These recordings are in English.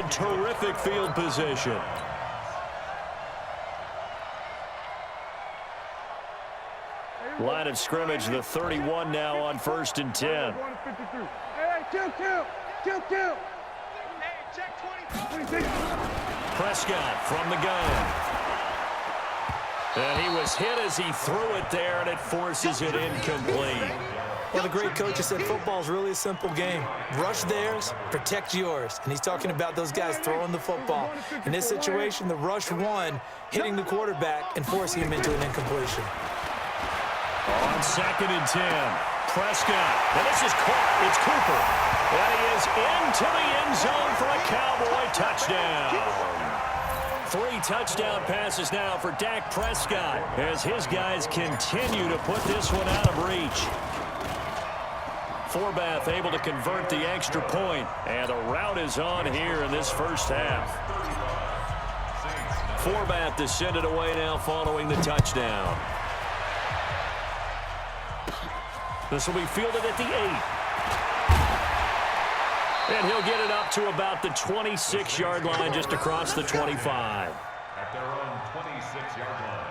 terrific field position. Line of scrimmage, the 31 now on 1st and 10. Prescott from the gun. And he was hit as he threw it there, and it forces it incomplete. Well, the great coach has said football is really a simple game. Rush theirs, protect yours. And he's talking about those guys throwing the football. In this situation, the rush won, hitting the quarterback and forcing him into an incompletion. On 2nd and 10, Prescott. And this is caught. It's Cooper. And he is into the end zone for a Cowboy touchdown. 3 touchdown passes now for Dak Prescott as his guys continue to put this one out of reach. Forbath able to convert the extra point, and the rout is on here in this first half. Forbath descended away now following the touchdown. This will be fielded at the 8. And he'll get it up to about the 26-yard line, just across the 25. At their own 26-yard line.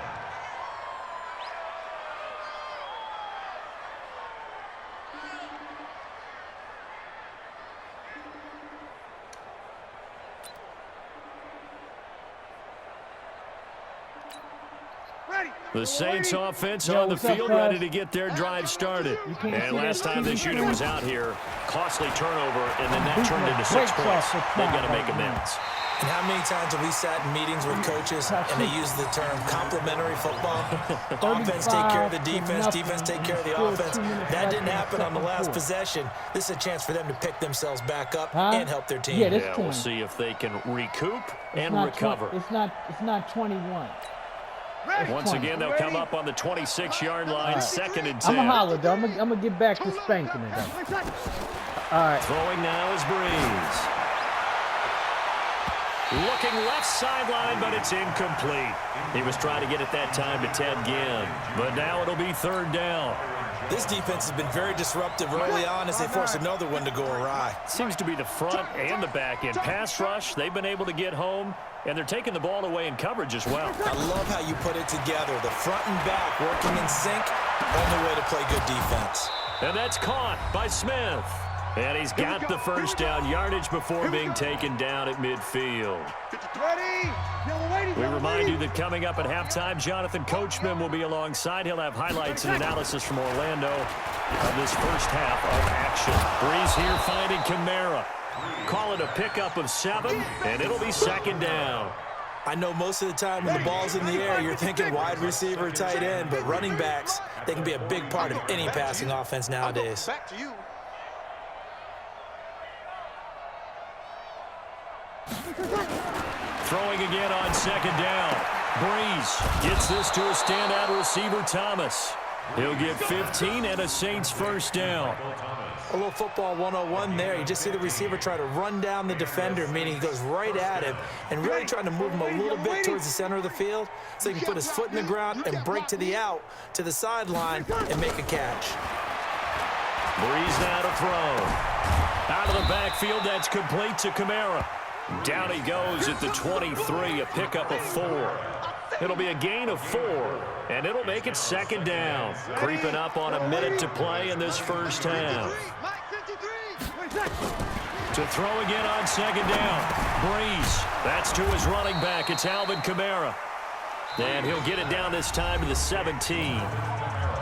The Saints offense on the field, ready to get their drive started. And last time this unit was out here, costly turnover, and then that turned into 6 points. They've got to make amends. And how many times have we sat in meetings with coaches and they use the term complementary football? Offense take care of the defense, defense take care of the offense. That didn't happen on the last possession. This is a chance for them to pick themselves back up and help their team. Yeah, we'll see if they can recoup and recover. It's not 21. Once again, they'll come up on the 26-yard line, 2nd and 10. I'm going to holler, though. I'm going to get back to spanking it, though. All right. Throwing now is Breeze. Looking left sideline, but it's incomplete. He was trying to get it that time to Ted Ginn, but now it'll be 3rd down. This defense has been very disruptive early on as they force another one to go awry. Seems to be the front and the back end. Pass rush, they've been able to get home, and they're taking the ball away in coverage as well. I love how you put it together. The front and back working in sync, only way to play good defense. And that's caught by Smith. And he's got the first down yardage before being taken down at midfield. We remind you that coming up at halftime, Jonathan Coachman will be alongside. He'll have highlights and analysis from Orlando of this first half of action. Breeze here finding Kamara. Call it a pickup of 7, and it'll be 2nd down. I know most of the time when the ball's in the air, you're thinking wide receiver, tight end, but running backs, they can be a big part of any passing offense nowadays. Back to you. Throwing again on 2nd down. Breeze gets this to a standout receiver, Thomas. He'll get 15 and a Saints first down. A little football 101 there. You just see the receiver try to run down the defender, meaning he goes right at him and really trying to move him a little bit towards the center of the field so he can put his foot in the ground and break to the out, to the sideline, and make a catch. Breeze now to throw. Out of the backfield, that's complete to Kamara. Down he goes at the 23, a pickup of 4. It'll be a gain of 4, and it'll make it 2nd down. Creeping up on a minute to play in this first half. To throw again on 2nd down. Breeze, that's to his running back. It's Alvin Kamara. And he'll get it down this time to the 17.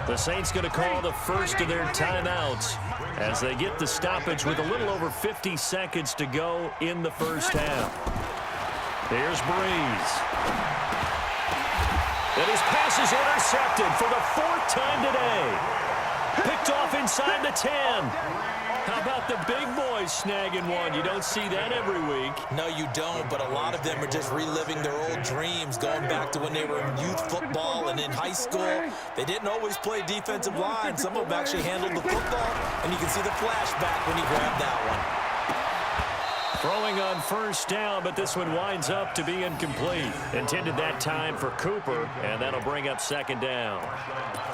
The Saints going to call the first of their timeouts as they get the stoppage with a little over 50 seconds to go in the first half. Here's Breeze. And his pass is intercepted for the 4th time today. Picked off inside the 10. How about the big boys snagging one? You don't see that every week. No, you don't, but a lot of them are just reliving their old dreams, going back to when they were in youth football and in high school. They didn't always play defensive line. Some of them actually handled the football, and you can see the flashback when he grabbed that one. Throwing on first down, but this one winds up to be incomplete. Intended that time for Cooper, and that'll bring up 2nd down.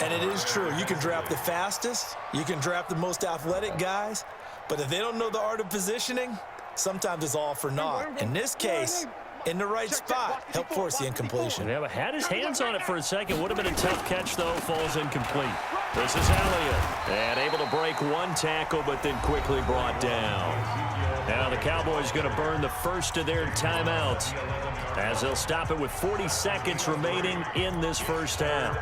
And it is true. You can draft the fastest. You can draft the most athletic guys. But if they don't know the art of positioning, sometimes it's all for naught. In this case, in the right spot, help force the incompletion. Yeah, but had his hands on it for a second. Would have been a tough catch, though. Falls incomplete. This is Elliott. And able to break one tackle, but then quickly brought down. Now the Cowboys going to burn the first of their timeouts as they'll stop it with 40 seconds remaining in this first half.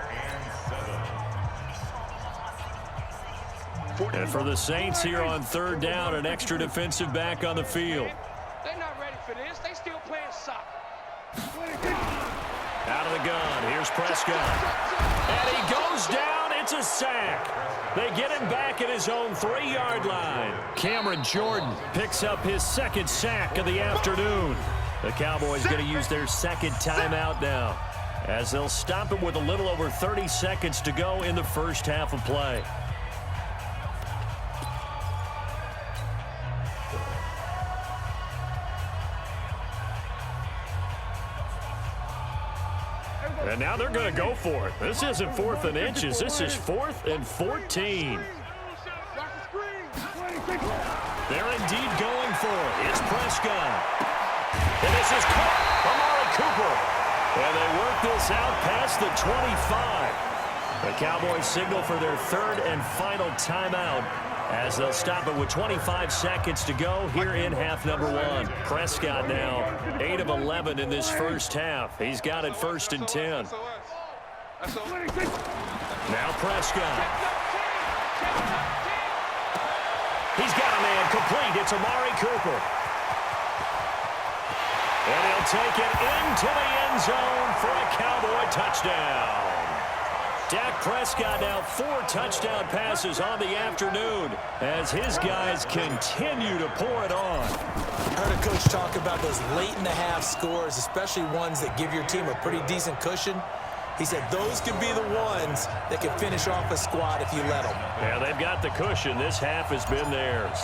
And for the Saints here on third down, an extra defensive back on the field. They're not ready for this. They still playing soccer. Out of the gun. Here's Prescott. And he goes down. It's a sack. They get him back at his own 3-yard line. Cameron Jordan picks up his second sack of the afternoon. The Cowboys going to use their second timeout now as they'll stop it with a little over 30 seconds to go in the first half of play. And now they're going to go for it. This isn't 4th and inches. This is 4th and 14. They're indeed going for it. It's Prescott. And this is caught. Amari Cooper. And they work this out past the 25. The Cowboys signal for their third and final timeout as they'll stop it with 25 seconds to go here in half number 1. Prescott now 8 of 11 in this first half. He's got it 1st and 10. Now Prescott. He's got a man complete. It's Amari Cooper. And he'll take it into the end zone for a Cowboy touchdown. Dak Prescott now 4 touchdown passes on the afternoon as his guys continue to pour it on. I heard a coach talk about those late-in-the-half scores, especially ones that give your team a pretty decent cushion. He said those could be the ones that can finish off a squad if you let them. Yeah, they've got the cushion. This half has been theirs.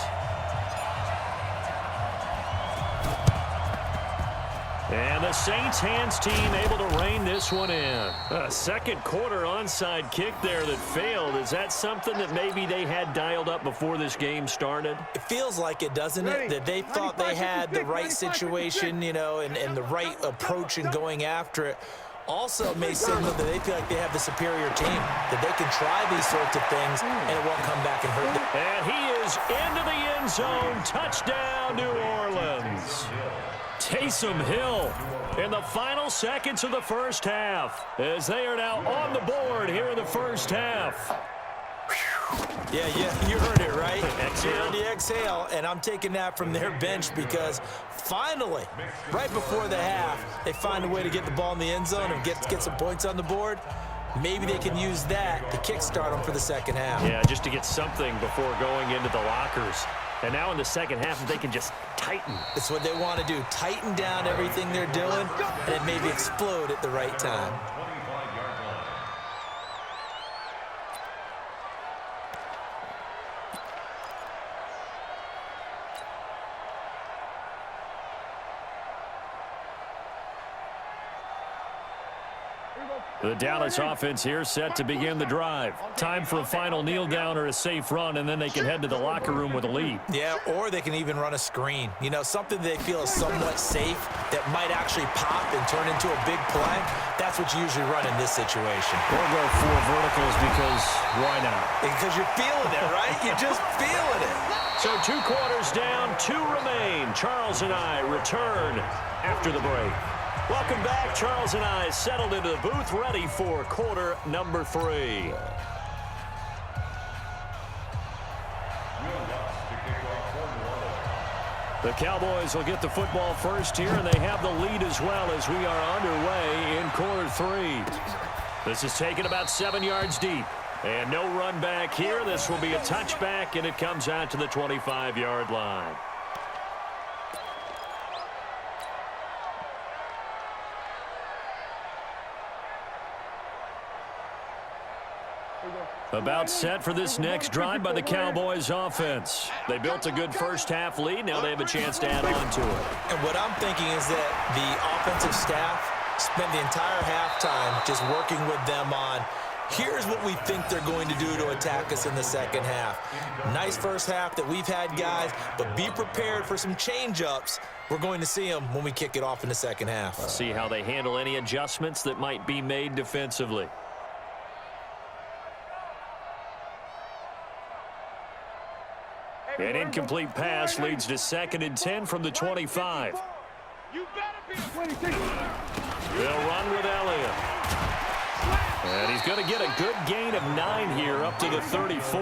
And the Saints hands team able to rein this one in. A second quarter onside kick there that failed. Is that something that maybe they had dialed up before this game started? It feels like it, doesn't it? That they thought they had the right situation, you know, and the right approach in going after it. Also may signal that they feel like they have the superior team, that they can try these sorts of things and it won't come back and hurt them. And he is into the end zone. Touchdown, New Orleans. Taysom Hill in the final seconds of the first half as they are now on the board here in the first half. Yeah, you heard it, right? Exhale. You heard the exhale, and I'm taking that from their bench because finally, right before the half, they find a way to get the ball in the end zone and get some points on the board. Maybe they can use that to kickstart them for the second half. Yeah, just to get something before going into the lockers. And now in the second half, they can just tighten. That's what they want to do. Tighten down everything they're doing and then maybe explode at the right time. The Dallas offense here set to begin the drive. Time for a final kneel down or a safe run, and then they can head to the locker room with a lead. Yeah, or they can even run a screen. You know, something they feel is somewhat safe that might actually pop and turn into a big play. That's what you usually run in this situation. Or go 4 verticals because why not? Because you're feeling it, right? You're just feeling it. So 2 quarters down, 2 remain. Charles and I return after the break. Welcome back. Charles and I settled into the booth, ready for quarter number 3. The Cowboys will get the football first here, and they have the lead as well as we are underway in quarter 3. This is taken about 7 yards deep. And no run back here. This will be a touchback, and it comes out to the 25-yard line. About set for this next drive by the Cowboys offense. They built a good first half lead. Now they have a chance to add on to it. And what I'm thinking is that the offensive staff spent the entire halftime just working with them on Here's what we think they're going to do to attack us in the second half. Nice first half that we've had, guys, but be prepared for some change-ups. We're going to see them when we kick it off in the second half. Let's see how they handle any adjustments that might be made defensively. An incomplete pass leads to 2nd and 10 from the 25. They'll run with Elliott. And he's going to get a good gain of 9 here up to the 34.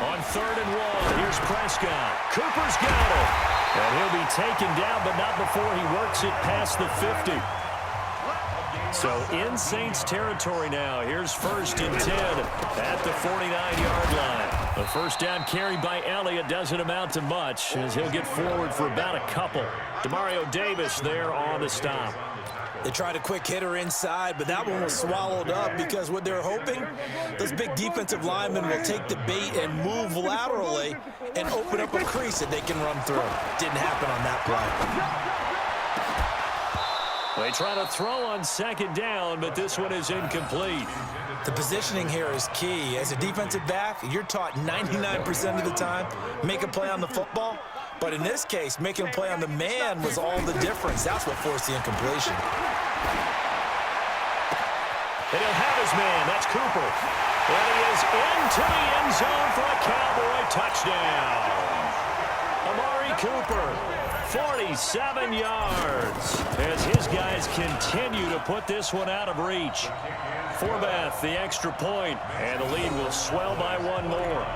On 3rd and 1, here's Prescott. Cooper's got it. And he'll be taken down, but not before he works it past the 50. So in Saints territory now. Here's 1st and 10 at the 49-yard line. The first down carry by Elliott doesn't amount to much as he'll get forward for about a couple. Demario Davis there on the stop. They tried a quick hitter inside, but that one was swallowed up because what they're hoping, those big defensive linemen will take the bait and move laterally and open up a crease that they can run through. Didn't happen on that play. They try to throw on 2nd down, but this one is incomplete. The positioning here is key. As a defensive back, you're taught 99% of the time, make a play on the football. But in this case, making a play on the man was all the difference. That's what forced the incompletion. And he'll have his man. That's Cooper. And he is into the end zone for a Cowboy touchdown. Amari Cooper, 47 yards. As his guys continue to put this one out of reach. Forbath, the extra point, and the lead will swell by 1 more.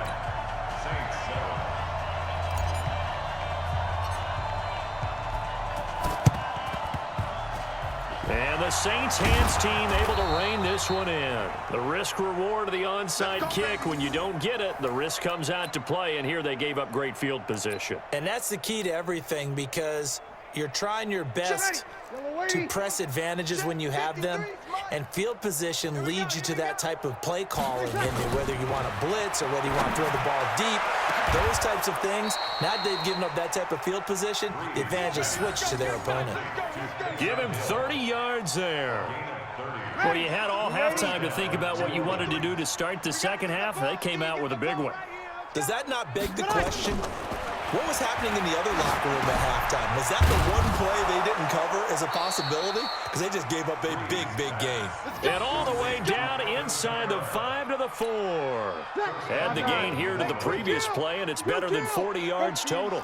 And the Saints hands team able to rein this one in. The risk reward of the onside kick. When you don't get it, the risk comes out to play, and here they gave up great field position. And that's the key to everything because you're trying your best to press advantages when you have them, and field position leads you to that type of play calling, whether you want to blitz or whether you want to throw the ball deep, those types of things. Now they've given up that type of field position, the advantage is switched to their opponent. Give him 30 yards there. Well, you had all halftime to think about what you wanted to do to start the second half. They came out with a big one. Does that not beg the question? What was happening in the other locker room at halftime? Was that the one play they didn't cover as a possibility? Because they just gave up a big, big gain. And all the way down inside the 5 to the 4. Add the gain here to the previous play, and it's better than 40 yards total.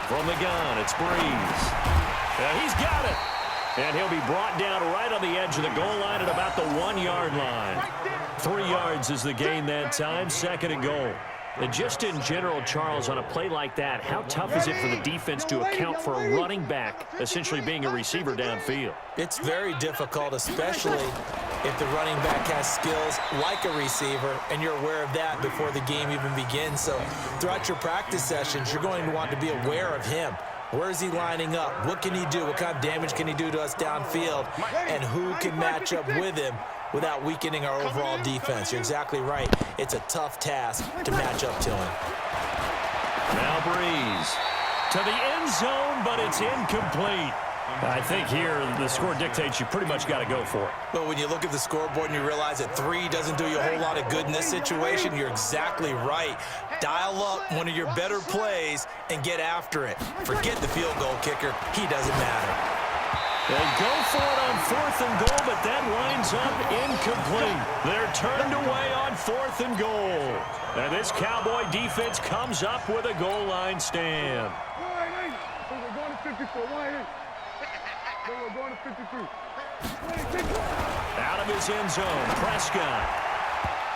From the gun, it's Breeze. And he's got it. And he'll be brought down right on the edge of the goal line at about the 1-yard line. 3 yards is the gain that time, 2nd and goal. And just in general, Charles, on a play like that, how tough is it for the defense to account for a running back essentially being a receiver downfield? It's very difficult, especially if the running back has skills like a receiver, and you're aware of that before the game even begins. So throughout your practice sessions, you're going to want to be aware of him. Where is he lining up? What can he do? What kind of damage can he do to us downfield? And who can match up with him without weakening our overall defense? You're exactly right. It's a tough task to match up to him. Now Breeze to the end zone, but it's incomplete. I think here the score dictates you pretty much got to go for it. Well, when you look at the scoreboard and you realize that 3 doesn't do you a whole lot of good in this situation, you're exactly right. Dial up one of your better plays and get after it. Forget the field goal kicker. He doesn't matter. They go for it on 4th and goal, but that winds up incomplete. They're turned away on 4th and goal. And this Cowboy defense comes up with a goal line stand. Out of his end zone, Prescott.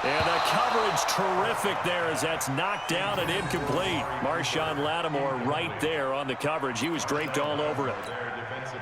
And the coverage terrific there as that's knocked down and incomplete. Marshawn Lattimore right there on the coverage. He was draped all over it.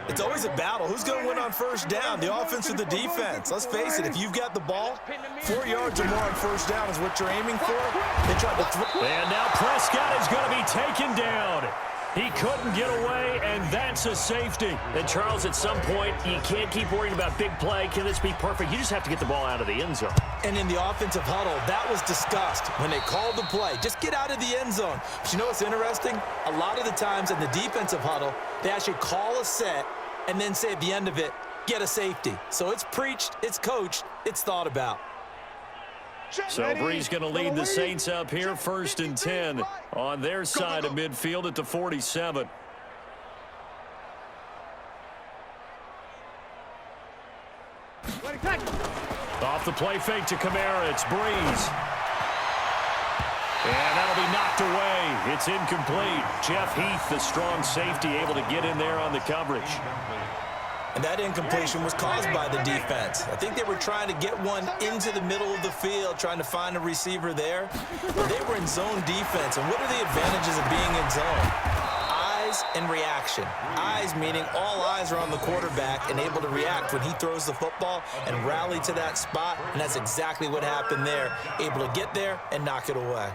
It's always a battle. Who's going to win on first down, the offense or the defense? Let's face it, if you've got the ball, 4 yards or more on first down is what you're aiming for. They tried to and now Prescott is going to be taken down. He couldn't get away, and that's a safety. And, Charles, at some point, you can't keep worrying about big play. Can this be perfect? You just have to get the ball out of the end zone. And in the offensive huddle, that was discussed when they called the play. Just get out of the end zone. But you know what's interesting? A lot of the times in the defensive huddle, they actually call a set and then say at the end of it, get a safety. So it's preached, it's coached, it's thought about. So Bree's going to lead the Saints up here, 1st and 10 on their side of midfield at the 47. Off the play fake to Kamara, it's Breeze. And that'll be knocked away. It's incomplete. Jeff Heath, the strong safety, able to get in there on the coverage. And that incompletion was caused by the defense. I think they were trying to get one into the middle of the field, trying to find a receiver there. But they were in zone defense. And what are the advantages of being in zone? Eyes and reaction. Eyes meaning all eyes are on the quarterback and able to react when he throws the football and rally to that spot. And that's exactly what happened there. Able to get there and knock it away.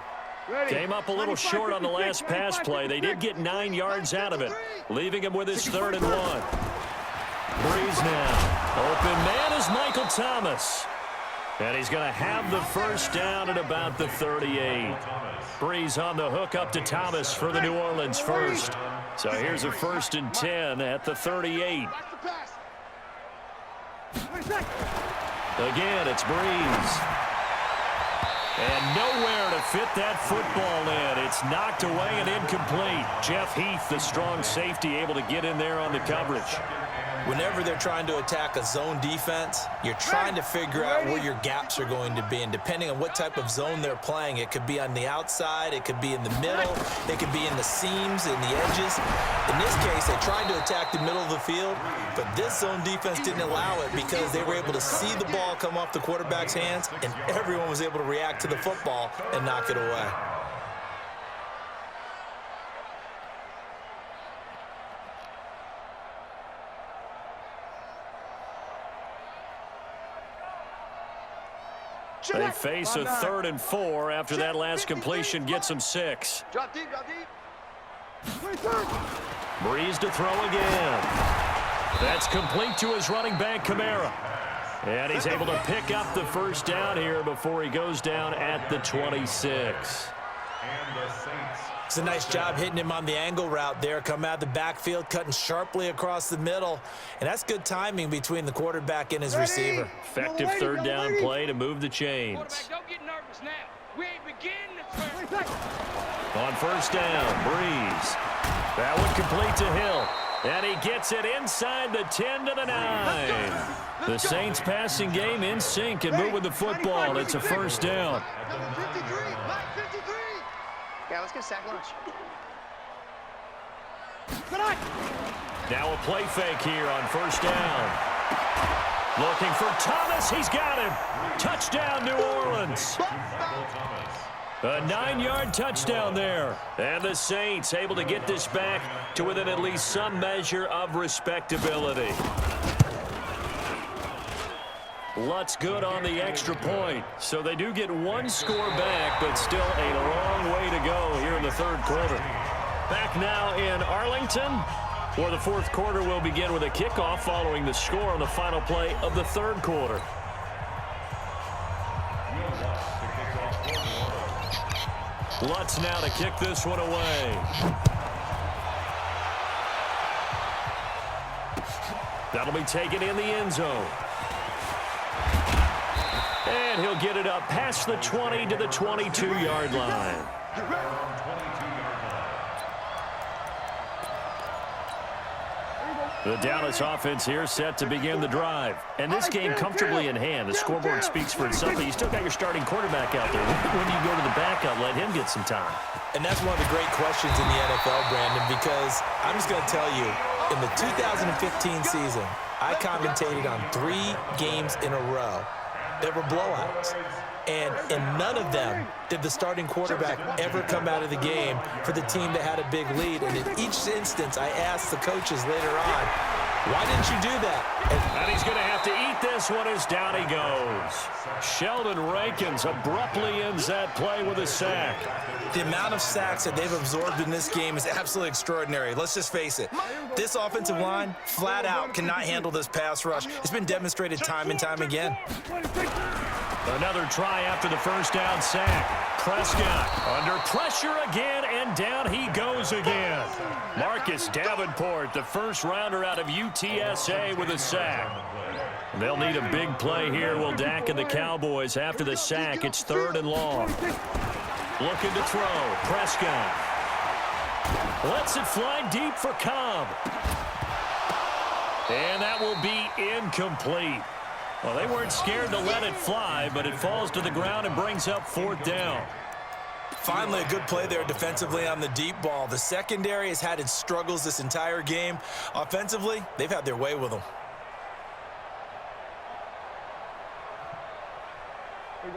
Came up a little short on the last pass play. They did get 9 yards out of it, leaving him with his 3rd and 1. Breeze now. Open man is Michael Thomas. And he's going to have the first down at about the 38. Breeze on the hook up to Thomas for the New Orleans first. So here's a 1st and 10 at the 38. Again, it's Breeze. And nowhere to fit that football in. It's knocked away and incomplete. Jeff Heath, the strong safety, able to get in there on the coverage. Whenever they're trying to attack a zone defense, you're trying to figure out where your gaps are going to be. And depending on what type of zone they're playing, it could be on the outside, it could be in the middle, it could be in the seams, in the edges. In this case, they tried to attack the middle of the field, but this zone defense didn't allow it because they were able to see the ball come off the quarterback's hands, and everyone was able to react to the football and knock it away. They face a 3rd and 4 after that last completion gets them 6. Drop deep, drop deep. Breeze to throw again. That's complete to his running back, Kamara. And he's able to pick up the first down here before he goes down at the 26. And the Saints. It's a nice job hitting him on the angle route there. Come out of the backfield, cutting sharply across the middle. And that's good timing between the quarterback and his receiver. Effective 3rd down play to move the chains. Quarterback, don't get nervous now. We ain't beginning the third. On 1st down, Breeze. That one complete to Hill. And he gets it inside the 10 to the 9. The Saints passing game in sync and moving the football. It's a 1st down. Number 53, Mike 53. Yeah, let's get a sack lunch. Now a play fake here on 1st down. Looking for Thomas. He's got him. Touchdown, New Orleans. A 9-yard touchdown there. And the Saints able to get this back to within at least some measure of respectability. Lutt's good on the extra point. So they do get 1 score back, but still a long way to go here in the 3rd quarter. Back now in Arlington, where the 4th quarter will begin with a kickoff following the score on the final play of the 3rd quarter. Lutz now to kick this one away. That'll be taken in the end zone. And he'll get it up past the 20 to the 22-yard line. The Dallas offense here set to begin the drive. And this game comfortably in hand. The scoreboard speaks for itself, but you still got your starting quarterback out there. When do you go to the backup, let him get some time? And that's one of the great questions in the NFL, Brandon, because I'm just going to tell you, in the 2015 season, I commentated on 3 games in a row. There were blowouts. And in none of them did the starting quarterback ever come out of the game for the team that had a big lead. And in each instance, I asked the coaches later on, why didn't you do that? And he's going to have to eat this this one is down he goes. Sheldon Rankins abruptly ends that play with a sack. The amount of sacks that they've absorbed in this game is absolutely extraordinary. Let's just face it. This offensive line, flat out, cannot handle this pass rush. It's been demonstrated time and time again. Another try after the first down sack. Prescott under pressure again, and down he goes again. Marcus Davenport, the first rounder out of UTSA, with a sack. They'll need a big play here, will Dak and the Cowboys. After the sack, it's 3rd and long. Looking to throw. Prescott lets it fly deep for Cobb. And that will be incomplete. Well, they weren't scared to let it fly, but it falls to the ground and brings up 4th down. Finally, a good play there defensively on the deep ball. The secondary has had its struggles this entire game. Offensively, they've had their way with them.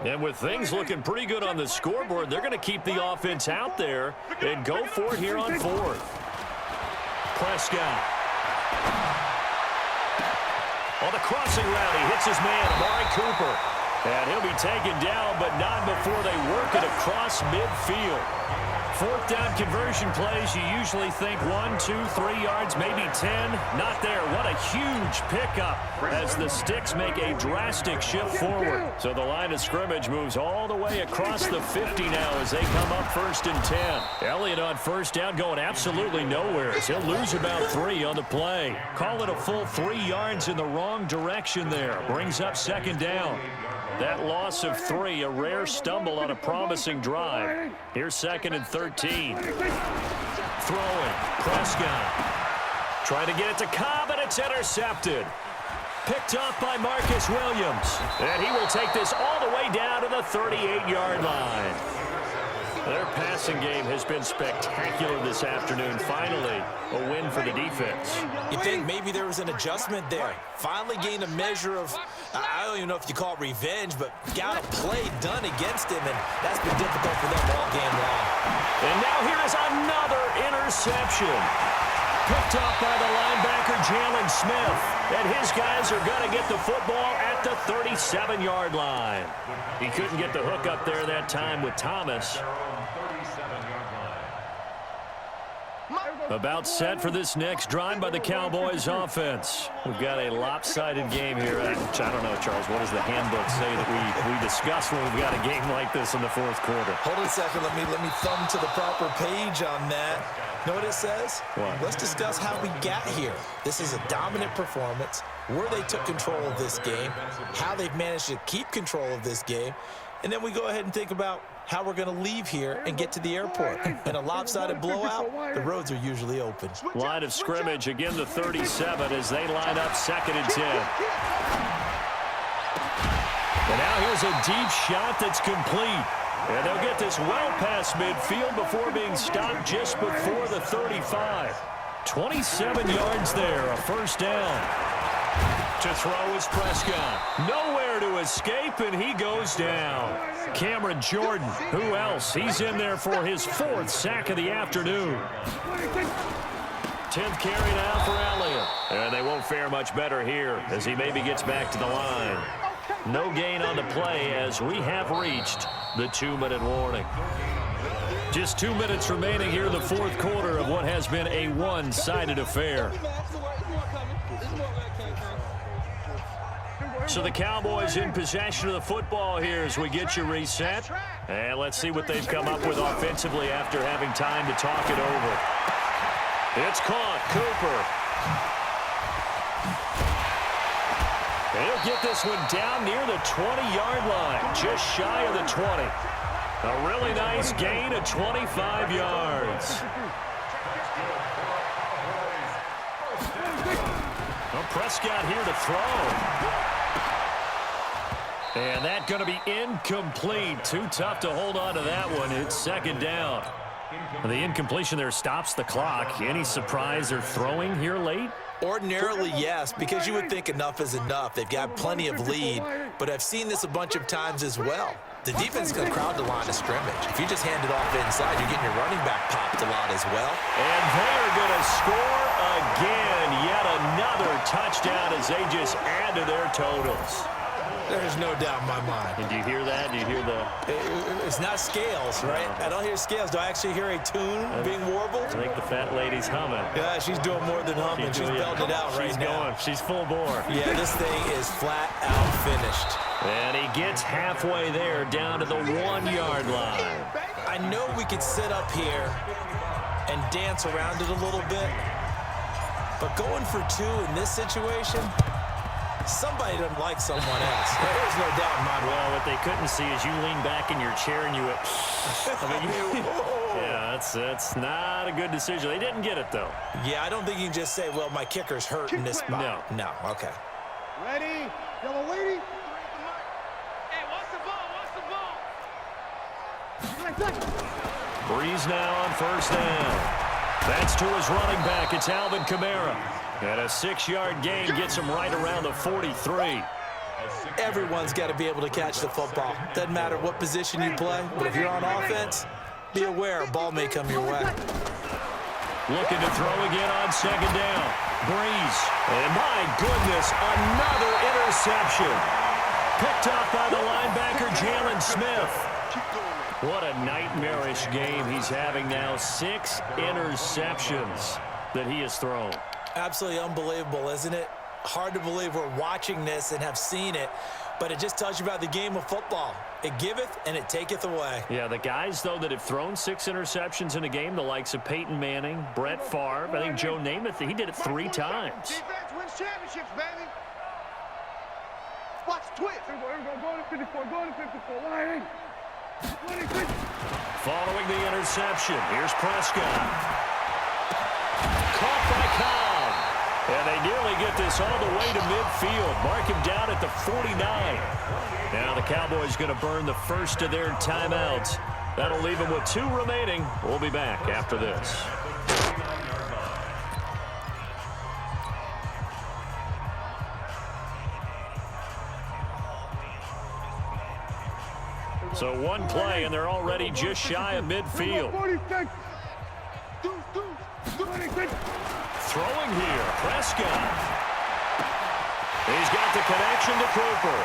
And with things looking pretty good on the scoreboard, they're going to keep the offense out there and go for it here on 4th. Prescott. On the crossing route, he hits his man, Amari Cooper. And he'll be taken down, but not before they work it across midfield. 4th down conversion plays, you usually think 1, 2, 3 yards, maybe 10. Not there. What a huge pickup as the Sticks make a drastic shift forward. So the line of scrimmage moves all the way across the 50 now as they come up 1st and 10. Elliott on 1st down going absolutely nowhere. He'll lose about 3 on the play. Call it a full 3 yards in the wrong direction there. Brings up 2nd down. That loss of 3, a rare stumble on a promising drive. Here's 2nd and 13. Throwing. Prescott. Trying to get it to Cobb, and it's intercepted. Picked off by Marcus Williams. And he will take this all the way down to the 38-yard line. Their passing game has been spectacular this afternoon. Finally, a win for the defense. You think maybe there was an adjustment there. Finally gained a measure of, I don't even know if you call it revenge, but got a play done against him, and that's been difficult for them all game long. And now here is another interception. Picked off by the linebacker, Jalen Smith. And his guys are going to get the football at the 37-yard line. He couldn't get the hook up there that time with Thomas. About set for this next drive by the Cowboys offense. We've got a lopsided game here. I don't know, Charles, what does the handbook say that we discuss when we've got a game like this in the 4th quarter? Hold on a second. Let me thumb to the proper page on that. Know what it says? What? Let's discuss how we got here. This is a dominant performance, where they took control of this game, how they've managed to keep control of this game, and then we go ahead and think about how we're going to leave here and get to the airport. In a lopsided blowout, the roads are usually open. Line of scrimmage, again the 37 as they line up 2nd and 10. And now here's a deep shot that's complete. And they'll get this well past midfield before being stopped just before the 35. 27 yards there, a 1st down. To throw is Prescott. Nowhere to escape, and he goes down. Cameron Jordan, who else? He's in there for his 4th sack of the afternoon. 10th carry now for Elliott. And they won't fare much better here as he maybe gets back to the line. No gain on the play as we have reached the 2-minute warning. Just 2 minutes remaining here in the 4th quarter of what has been a one-sided affair. So the Cowboys in possession of the football here as we get you reset. And let's see what they've come up with offensively after having time to talk it over. It's caught. Cooper. He'll get this one down near the 20-yard line, just shy of the 20. A really nice gain of 25 yards. Well, Prescott here to throw. And that's going to be incomplete. Too tough to hold on to that one. It's 2nd down. The incompletion there stops the clock. Any surprise they're throwing here late? Ordinarily, yes, because you would think enough is enough. They've got plenty of lead, but I've seen this a bunch of times as well. The defense is going to crowd the line of scrimmage. If you just hand it off inside, you're getting your running back popped a lot as well. And they're going to score again. Yet another touchdown as they just add to their totals. There's no doubt in my mind. And do you hear that? Do you hear the... It's not scales, right? I don't hear scales. Do I actually hear a tune being warbled? I think the fat lady's humming. Yeah, she's doing more than humming. She's belting it out right now. She's full bore. Yeah, this thing is flat out finished. And he gets halfway there, down to the 1-yard line. I know we could sit up here and dance around it a little bit, but going for 2 in this situation, somebody doesn't like someone else. There's no doubt in my mind. Well, what they couldn't see is you lean back in your chair and you went, yeah, that's not a good decision. They didn't get it, though. Yeah, I don't think you can just say, well, my kicker's hurt in this spot. No, okay. Ready? Yellow lady. Breeze now on first down. That's to his running back. It's Alvin Kamara. And a 6-yard gain gets him right around the 43. Everyone's got to be able to catch the football. Doesn't matter what position you play, but if you're on offense, be aware a ball may come your way. Looking to throw again on second down. Breeze. And my goodness, another interception. Picked off by the linebacker, Jalen Smith. What a nightmarish game he's having now. 6 interceptions that he has thrown. Absolutely unbelievable, isn't it? Hard to believe we're watching this and have seen it, but it just tells you about the game of football. It giveth and it taketh away. Yeah, the guys, though, that have thrown 6 interceptions in a game, the likes of Peyton Manning, Brett Favre, I think Joe Namath, he did it 3 times. Defense wins championships, baby. Watch twist. Go to 54, go to 54. Line in. Following the interception, here's Prescott. Caught by Cobb. And they nearly get this all the way to midfield. Mark him down at the 49. Now the Cowboys going to burn the first of their timeouts. That'll leave them with 2 remaining. We'll be back after this. So 1 play, and they're already just shy of midfield. Throwing here, Prescott. He's got the connection to Cooper.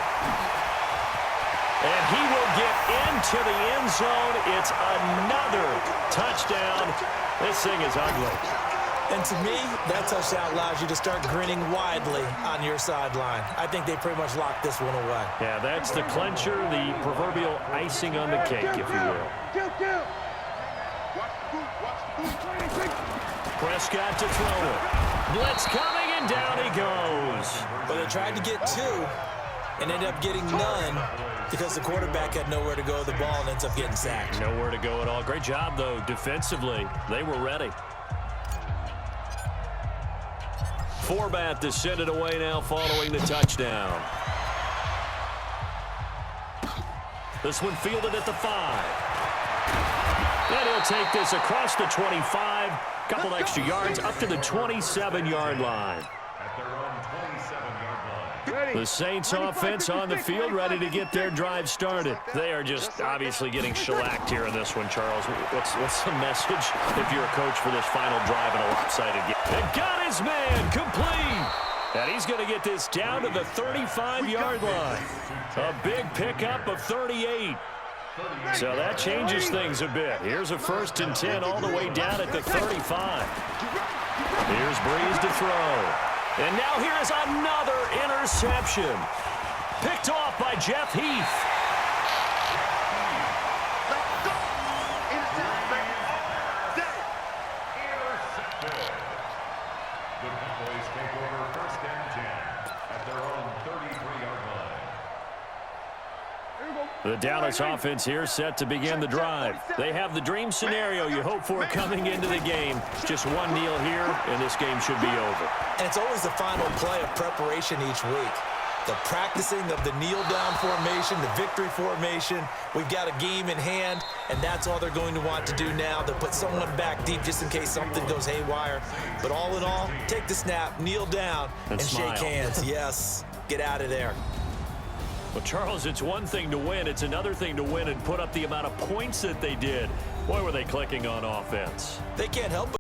And he will get into the end zone. It's another touchdown. This thing is ugly. And to me, that touchdown allows you to start grinning widely on your sideline. I think they pretty much locked this one away. Yeah, that's the clincher, the proverbial icing on the cake, if you will. Prescott to throw it. Blitz coming, and down he goes. Well, they tried to get 2 and ended up getting none because the quarterback had nowhere to go with the ball and ends up getting sacked. Nowhere to go at all. Great job, though, defensively. They were ready. Forbat to send it away now following the touchdown. This one fielded at the 5. And he'll take this across the 25. Couple extra yards up to the 27-yard line. At their own 27-yard line. The Saints offense on the field, ready to get their drive started. They are just obviously getting shellacked here in this one, Charles. What's the message if you're a coach for this final drive in a lopsided game? And got his man complete. And he's going to get this down to the 35-yard line. A big pickup of 38. So that changes things a bit. Here's a 1st and 10 all the way down at the 35. Here's Breeze to throw. And now here is another interception. Picked off by Jeff Heath. Intercepted. The Cowboys take over 1st and 10 at their own 33-yard line. The Dallas offense here set to begin the drive. They have the dream scenario you hope for coming into the game. Just 1 kneel here, and this game should be over. And it's always the final play of preparation each week. The practicing of the kneel-down formation, the victory formation. We've got a game in hand, and that's all they're going to want to do now. They'll put someone back deep just in case something goes haywire. But all in all, take the snap, kneel down, and smile. shake hands. Yes, get out of there. Well, Charles, it's one thing to win. It's another thing to win and put up the amount of points that they did. Boy, were they clicking on offense. They can't help it.